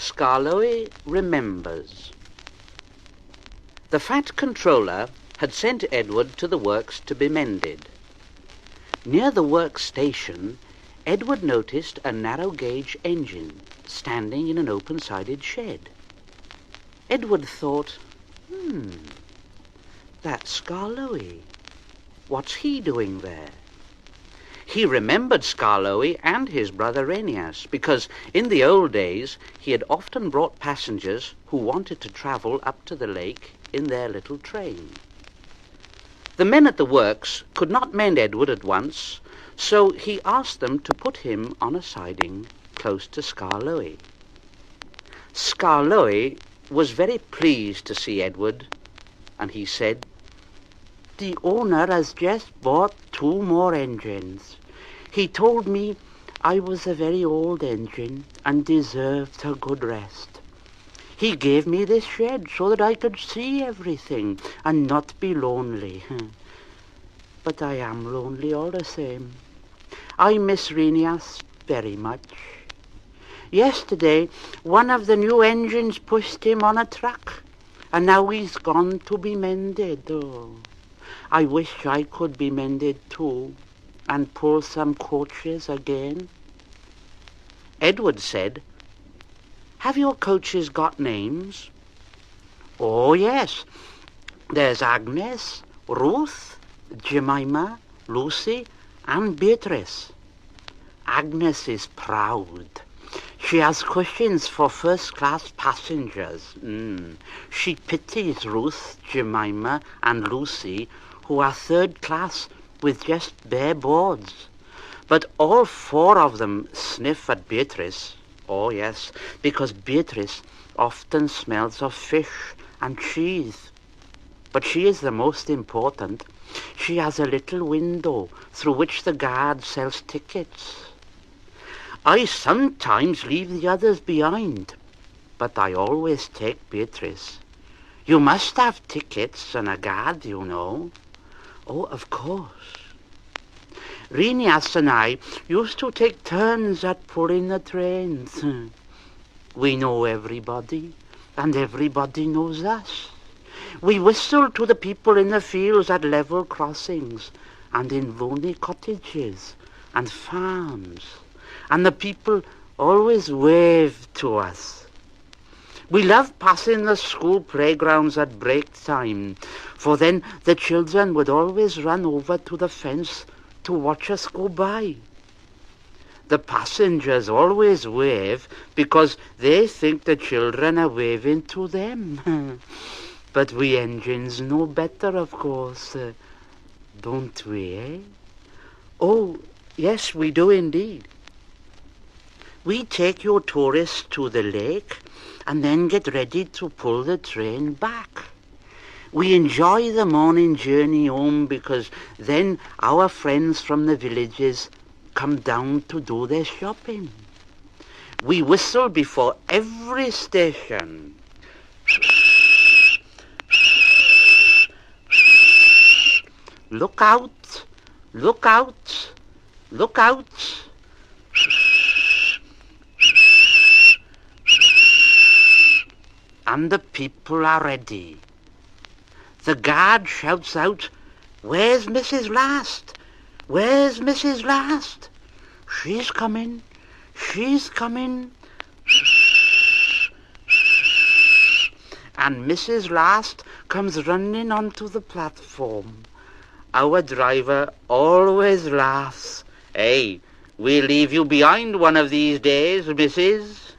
Skarloey Remembers. The fat controller had sent Edward to the works to be mended. Near the work station, Edward noticed a narrow-gauge engine standing in an open-sided shed. Edward thought, that's Skarloey. What's he doing there? He remembered Skarloey and his brother Rheneas, because in the old days he had often brought passengers who wanted to travel up to the lake in their little train. The men at the works could not mend Edward at once, so he asked them to put him on a siding close to Skarloey. Skarloey was very pleased to see Edward, and he said, "The owner has just bought 2 more engines. He told me I was a very old engine and deserved a good rest. He gave me this shed so that I could see everything and not be lonely. But I am lonely all the same. I miss Rheneas very much. Yesterday, one of the new engines pushed him on a truck, and now he's gone to be mended. Oh, I wish I could be mended too, and pull some coaches again." Edward said, "Have your coaches got names?" "Oh, yes. There's Agnes, Ruth, Jemima, Lucy, and Beatrice. Agnes is proud. She has cushions for first-class passengers. She pities Ruth, Jemima, and Lucy, who are third class with just bare boards. But all 4 of them sniff at Beatrice. Oh, yes, because Beatrice often smells of fish and cheese. But she is the most important. She has a little window through which the guard sells tickets. I sometimes leave the others behind, but I always take Beatrice. You must have tickets and a guard, you know." "Oh, of course." "Rheneas and I used to take turns at pulling the trains. We know everybody, and everybody knows us. We whistle to the people in the fields at level crossings, and in lonely cottages and farms, and the people always wave to us. We love passing the school playgrounds at break time, for then the children would always run over to the fence to watch us go by. The passengers always wave because they think the children are waving to them. But we engines know better, of course, don't we, eh?" "Oh, yes, we do indeed. We take your tourists to the lake and then get ready to pull the train back. We enjoy the morning journey home because then our friends from the villages come down to do their shopping. We whistle before every station. Look out, look out, look out. And the people are ready. The guard shouts out, 'Where's Mrs. Last? Where's Mrs. Last? She's coming, she's coming.' And Mrs. Last comes running onto the platform. Our driver always laughs. 'Hey, we'll leave you behind one of these days, Mrs.'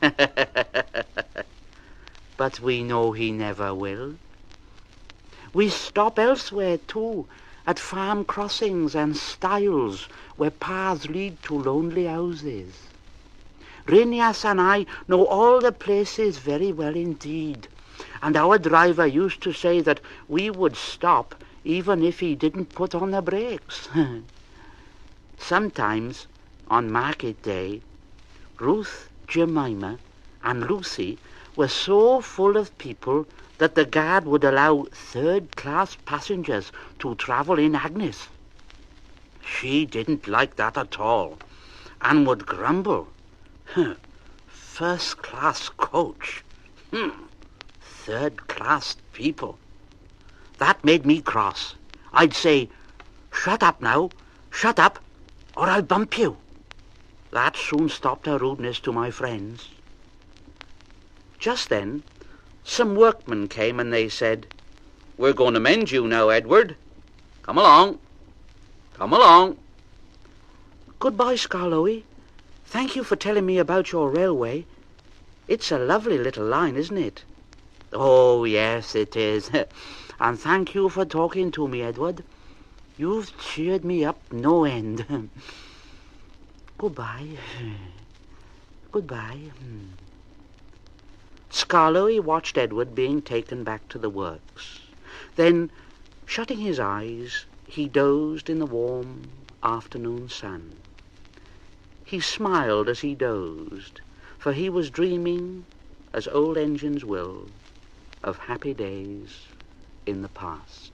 But we know he never will. We stop elsewhere too, at farm crossings and stiles where paths lead to lonely houses. Rheneas and I know all the places very well indeed, and our driver used to say that we would stop even if he didn't put on the brakes. Sometimes, on market day, Ruth, Jemima, and Lucy were so full of people that the guard would allow third-class passengers to travel in Agnes. She didn't like that at all, and would grumble. first-class coach. Third-class people. That made me cross. I'd say, shut up now, shut up, or I'll bump you. That soon stopped her rudeness to my friends. Just then, some workmen came and they said, "We're going to mend you now, Edward. Come along, come along." "Goodbye, Skarloey. Thank you for telling me about your railway. It's a lovely little line, isn't it?" "Oh, yes, it is. And thank you for talking to me, Edward. You've cheered me up no end." "Goodbye. Goodbye." Skarloey watched Edward being taken back to the works. Then, shutting his eyes, he dozed in the warm afternoon sun. He smiled as he dozed, for he was dreaming, as old engines will, of happy days in the past.